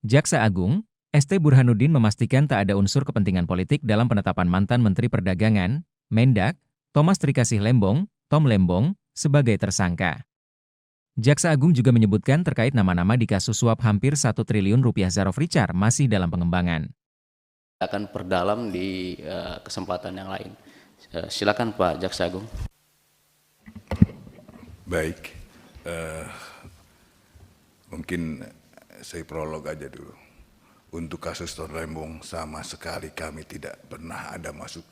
Jaksa Agung, ST Burhanuddin memastikan tak ada unsur kepentingan politik dalam penetapan mantan Menteri Perdagangan, Mendak, Thomas Trikasih Lembong, Tom Lembong, sebagai tersangka. Jaksa Agung juga menyebutkan terkait nama-nama di kasus suap hampir 1 triliun rupiah Zarof Richard masih dalam pengembangan. Akan perdalam di kesempatan yang lain. Silakan Pak Jaksa Agung. Baik, mungkin saya prolog aja dulu. Untuk kasus Tom Lembong sama sekali kami tidak pernah ada masuk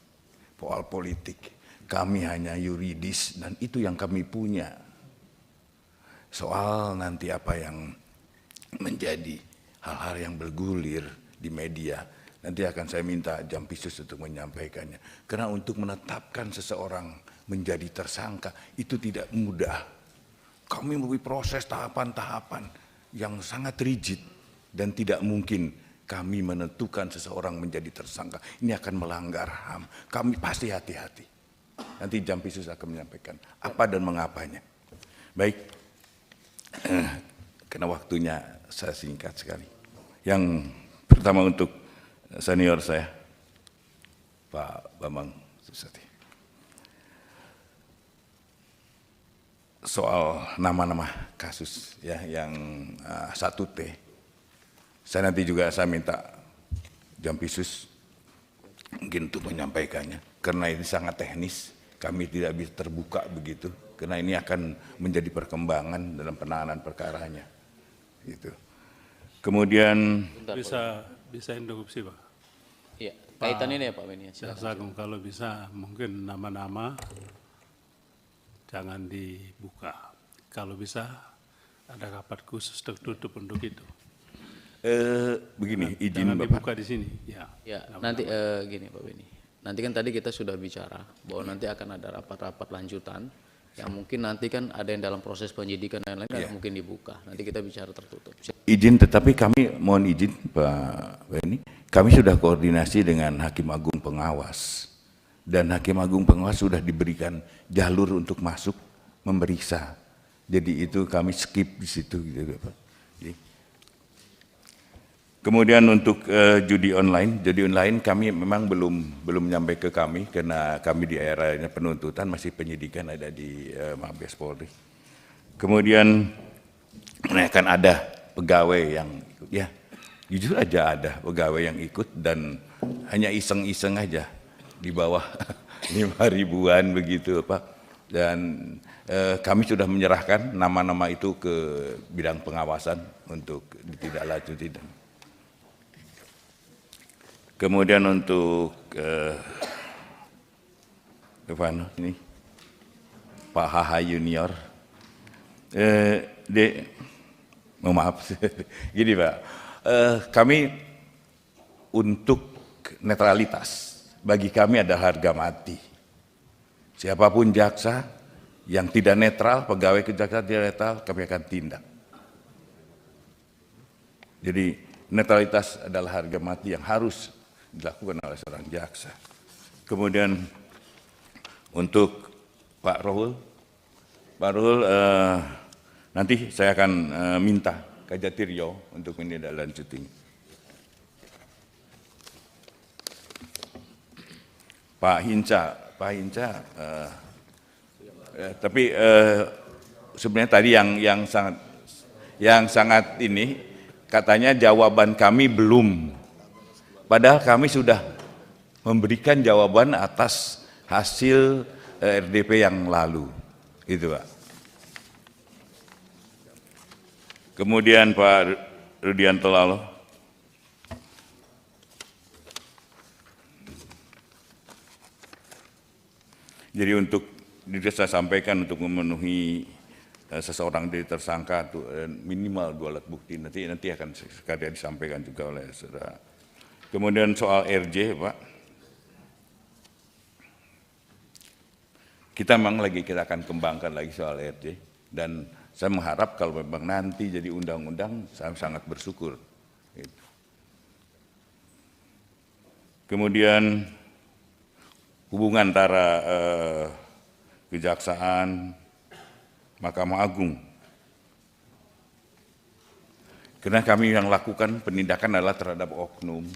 soal politik. Kami hanya yuridis dan itu yang kami punya. Soal nanti apa yang menjadi hal-hal yang bergulir di media, nanti akan saya minta Jampisus untuk menyampaikannya. Karena untuk menetapkan seseorang menjadi tersangka itu tidak mudah. Kami melalui proses tahapan-tahapan yang sangat rigid dan tidak mungkin kami menentukan seseorang menjadi tersangka. Ini akan melanggar HAM. Kami pasti hati-hati. Nanti Jampisus akan menyampaikan apa dan mengapanya. Baik, karena waktunya saya singkat sekali. Yang pertama untuk senior saya, Pak Bambang Susatyo. Soal nama-nama kasus ya yang 1T. Saya nanti juga saya minta Jampisus mungkin untuk menyampaikannya. Karena ini sangat teknis, kami tidak bisa terbuka begitu. Karena ini akan menjadi perkembangan dalam penanganan perkaranya. Gitu. Kemudian bisa interupsi Pak. Iya, kaitan ini ya Pak Beni. Jaksa Agung kalau bisa mungkin nama-nama jangan dibuka. Kalau bisa ada rapat khusus tertutup untuk itu. begini, izin Jangan Bapak. dibuka di sini. Ya, Nanti gini Pak Beni. Nanti kan tadi kita sudah bicara bahwa nanti akan ada rapat-rapat lanjutan yang mungkin nanti kan ada yang dalam proses penyidikan dan lain-lain kan mungkin dibuka. Nanti kita bicara tertutup. Izin, tetapi kami mohon izin Pak Beni, kami sudah koordinasi dengan Hakim Agung Pengawas. Dan Hakim Agung Pengawas sudah diberikan jalur untuk masuk memeriksa. Jadi itu kami skip di situ gitu Pak. Kemudian untuk judi online kami memang belum nyampe ke kami karena kami di eranya penuntutan masih penyidikan ada di Mabes Polri. Kemudian akan ada pegawai yang ya jujur aja ada pegawai yang ikut dan hanya iseng-iseng aja di bawah 5 ribuan begitu Pak. Dan kami sudah menyerahkan nama-nama itu ke bidang pengawasan untuk ditindaklanjuti. Kemudian untuk ini Pak HH Junior, maaf, gini Pak, kami untuk netralitas bagi kami ada harga mati. Siapapun jaksa yang tidak netral, pegawai kejaksaan tidak netral, kami akan tindak. Jadi netralitas adalah harga mati yang harus dilakukan oleh seorang jaksa. Kemudian untuk Pak Rohul, nanti saya akan minta Kajati Riau untuk menindaklanjuti. Pak Hinca, tapi sebenarnya tadi yang sangat ini katanya jawaban kami belum. Padahal kami sudah memberikan jawaban atas hasil RDP yang lalu. Itu Pak. Kemudian Pak Rudianto Lalo. Jadi untuk saya sampaikan untuk memenuhi seseorang jadi tersangka minimal 2 alat bukti nanti akan sekali disampaikan juga oleh saudara. Kemudian soal RJ Pak, kita memang kita akan kembangkan lagi soal RJ dan saya mengharap kalau memang nanti jadi undang-undang saya sangat bersyukur. Kemudian hubungan antara kejaksaan, Mahkamah Agung. Karena kami yang lakukan penindakan adalah terhadap oknum.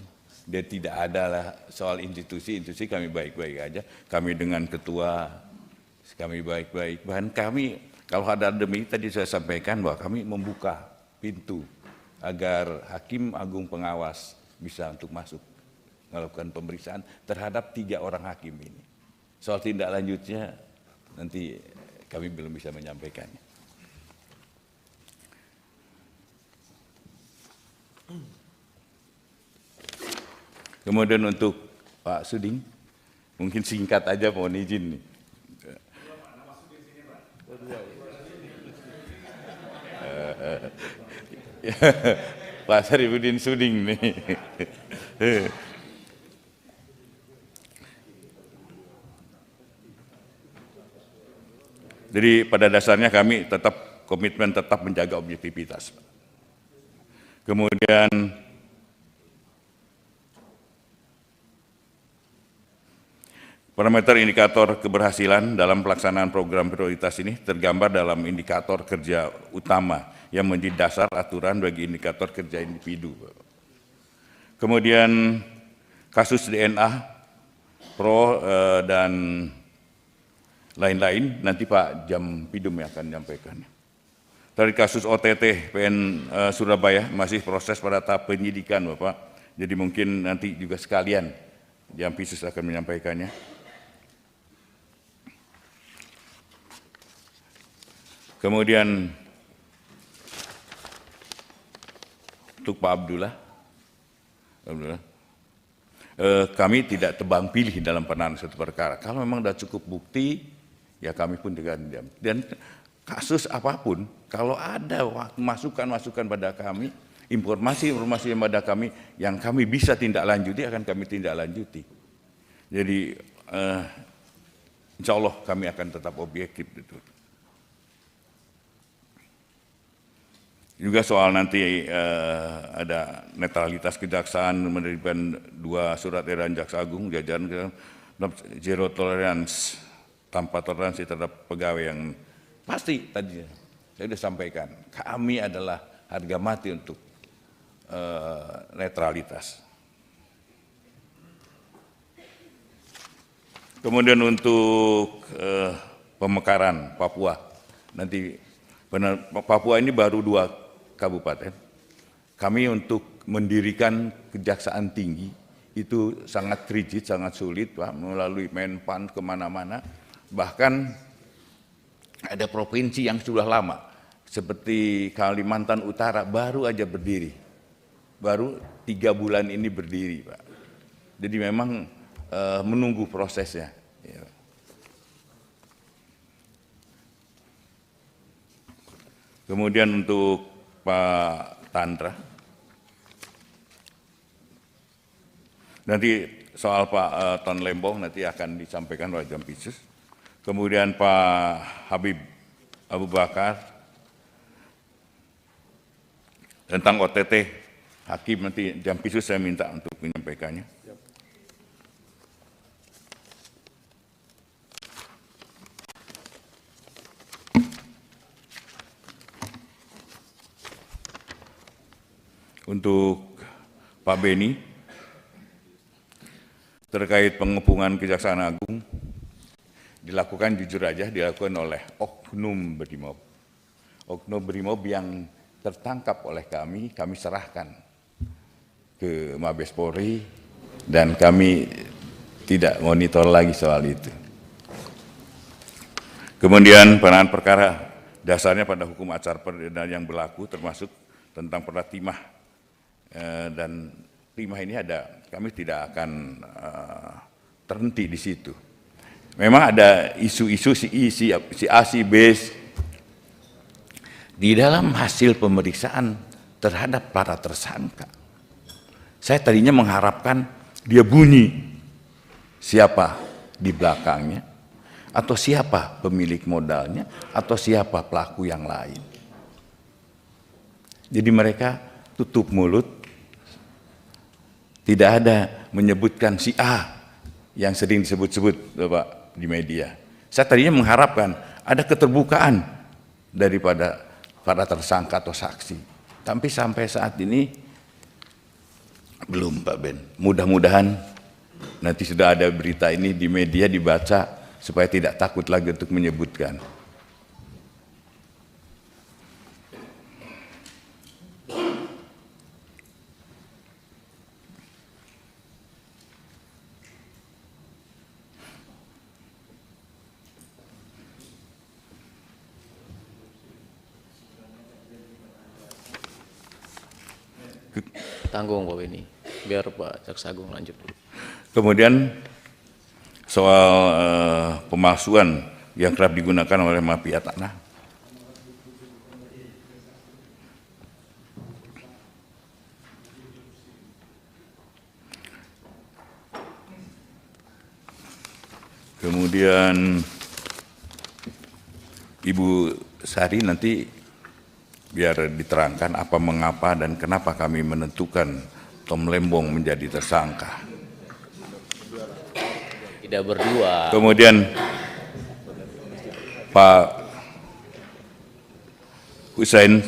Dia tidak ada lah soal institusi kami baik-baik aja. Kami dengan ketua, kami baik-baik. Bahkan kami, kalau ada demi tadi saya sampaikan bahwa kami membuka pintu agar Hakim Agung pengawas bisa untuk masuk melakukan pemeriksaan terhadap 3 orang hakim ini. Soal tindak lanjutnya nanti kami belum bisa menyampaikannya. Kemudian untuk Pak Suding, mungkin singkat aja mohon izin nih. Pak Sarifudin Suding nih. Jadi pada dasarnya kami tetap komitmen tetap menjaga objektivitas. Kemudian parameter indikator keberhasilan dalam pelaksanaan program prioritas ini tergambar dalam indikator kerja utama yang menjadi dasar aturan bagi indikator kerja individu. Kemudian kasus DNA, Pro dan lain-lain, nanti Pak Jampidum yang akan menyampaikan. Dari kasus OTT PN Surabaya masih proses pada tahap penyidikan Bapak, jadi mungkin nanti juga sekalian Jampisus akan menyampaikannya. Kemudian untuk Pak Abdullah, kami tidak tebang pilih dalam penanganan satu perkara. Kalau memang sudah cukup bukti, ya kami pun tidak diam. Dan kasus apapun, kalau ada masukan-masukan pada kami, informasi-informasi yang pada kami, yang kami bisa tindak lanjuti, akan kami tindak lanjuti. Jadi, insya Allah kami akan tetap objektif. Juga soal nanti ada netralitas kejaksaan menerbitkan 2 surat edaran Jaksa Agung jajaran zero tolerance, tanpa toleransi terhadap pegawai yang pasti tadi saya sudah sampaikan. Kami adalah harga mati untuk netralitas. Kemudian untuk pemekaran Papua, nanti Papua ini baru 2 kabupaten. Kami untuk mendirikan kejaksaan tinggi itu sangat rigid, sangat sulit Pak, melalui Menpan kemana-mana. Bahkan ada provinsi yang sudah lama, seperti Kalimantan Utara baru aja berdiri. Baru 3 bulan ini berdiri Pak. Jadi memang menunggu prosesnya. Ya. Kemudian untuk Pak Tandra, nanti soal Pak Ton Lembong nanti akan disampaikan oleh Jampisus. Kemudian Pak Habib Abu Bakar tentang OTT Hakim, nanti Jampisus saya minta untuk menyampaikannya. Untuk Pak Beni, terkait pengepungan Kejaksaan Agung, dilakukan jujur aja, dilakukan oleh oknum Brimob. Oknum Brimob yang tertangkap oleh kami serahkan ke Mabes Polri, dan kami tidak monitor lagi soal itu. Kemudian penanganan perkara dasarnya pada hukum acara pidana yang berlaku, termasuk tentang perda timah. Dan timah ini ada, kami tidak akan terhenti di situ. Memang ada isu-isu si A, si B. Di dalam hasil pemeriksaan terhadap para tersangka, saya tadinya mengharapkan dia bunyi siapa di belakangnya, atau siapa pemilik modalnya, atau siapa pelaku yang lain. Jadi mereka tutup mulut, tidak ada menyebutkan si A yang sering disebut-sebut Bapak di media. Saya tadinya mengharapkan ada keterbukaan daripada para tersangka atau saksi. Tapi sampai saat ini belum, Pak Ben. Mudah-mudahan nanti sudah ada berita ini di media dibaca supaya tidak takut lagi untuk menyebutkan. Tanggung Pak Beni, biar Pak Jaksa Agung lanjut dulu. Kemudian soal pemalsuan yang kerap digunakan oleh mafia tanah. Kemudian Ibu Sari nanti biar diterangkan apa, mengapa, dan kenapa kami menentukan Tom Lembong menjadi tersangka. Tidak berdua. Kemudian Pak Hussein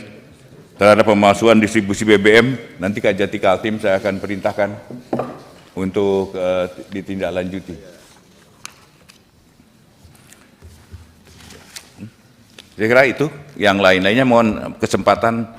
terhadap pemalsuan distribusi BBM, nanti Kajati Kaltim saya akan perintahkan untuk ditindaklanjuti. Saya kira itu, yang lain-lainnya mohon kesempatan.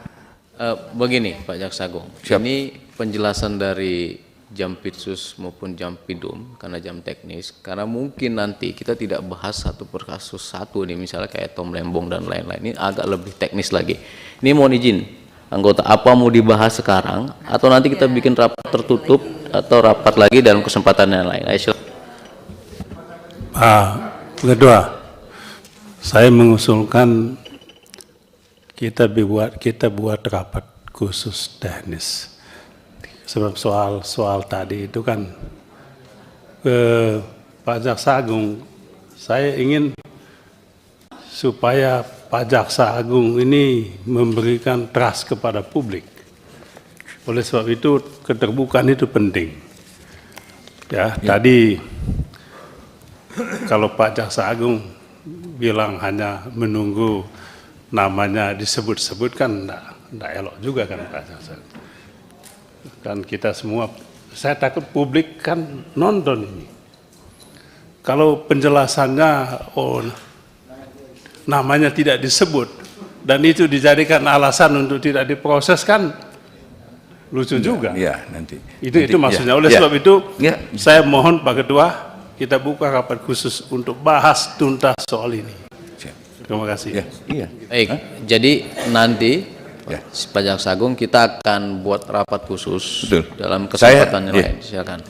Begini Pak Jaksa Agung, Siap. ini penjelasan dari Jampitsus maupun Jampidum karena jam teknis, karena mungkin nanti kita tidak bahas satu per kasus satu nih, misalnya kayak Tom Lembong dan lain-lain, ini agak lebih teknis lagi. Ini mohon izin, anggota, apa mau dibahas sekarang atau nanti kita bikin rapat tertutup atau rapat lagi dalam kesempatan yang lain? Ayo, Kedua, saya mengusulkan kita buat rapat khusus teknis. Sebab soal tadi itu kan Pak Jaksa Agung, saya ingin supaya Pak Jaksa Agung ini memberikan trust kepada publik. Oleh sebab itu keterbukaan itu penting. Ya, tadi kalau Pak Jaksa Agung bilang hanya menunggu namanya disebut-sebut kan enggak elok juga kan Pak Jaksa. Kan kita semua, saya takut publik kan nonton ini. Kalau penjelasannya namanya tidak disebut dan itu dijadikan alasan untuk tidak diproses kan lucu juga. Iya, nanti. Itu maksudnya. Oleh sebab itu saya mohon Pak Ketua, kita buka rapat khusus untuk bahas tuntas soal ini. Terima kasih. Iya. baik, jadi nanti Pak Jaksa Agung kita akan buat rapat khusus. Betul. Dalam kesempatan yang lain. Silakan.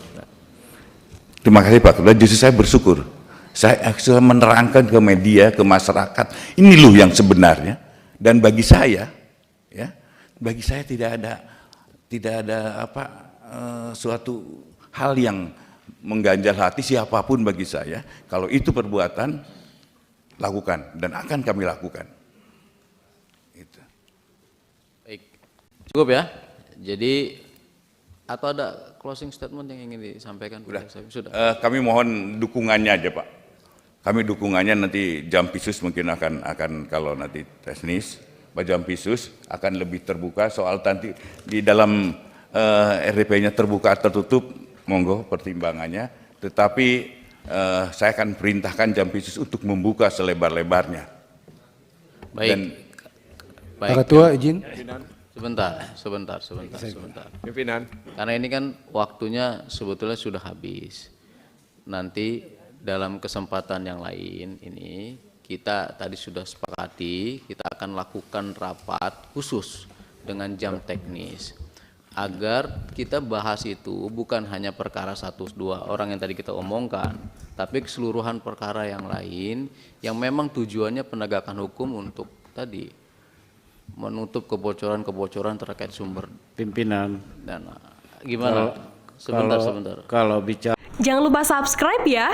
Terima kasih Pak Ketua. Justru saya bersyukur. Saya sudah menerangkan ke media, ke masyarakat, ini loh yang sebenarnya. Dan bagi saya, tidak ada suatu hal yang mengganjal hati siapapun bagi saya. Kalau itu perbuatan, lakukan dan akan kami lakukan. Itu. Baik, cukup ya. Jadi atau ada closing statement yang ingin disampaikan? Sudah. Kami mohon dukungannya aja Pak. Kami dukungannya nanti Jampitsus mungkin akan kalau nanti teknis, Pak Jampitsus akan lebih terbuka soal nanti di dalam RDP-nya terbuka tertutup, monggo pertimbangannya. Tetapi saya akan perintahkan Jampitsus untuk membuka selebar-lebarnya. Baik. Dan, baik. Pak Ketua izin. Sebentar. Pimpinan. Karena ini kan waktunya sebetulnya sudah habis. Nanti dalam kesempatan yang lain ini kita tadi sudah sepakati kita akan lakukan rapat khusus dengan jam teknis agar kita bahas itu bukan hanya perkara 1-2 orang yang tadi kita omongkan, tapi keseluruhan perkara yang lain yang memang tujuannya penegakan hukum untuk tadi menutup kebocoran-kebocoran terkait sumber pimpinan. dana. Gimana? Sebentar. Kalau bicara Jangan lupa subscribe ya.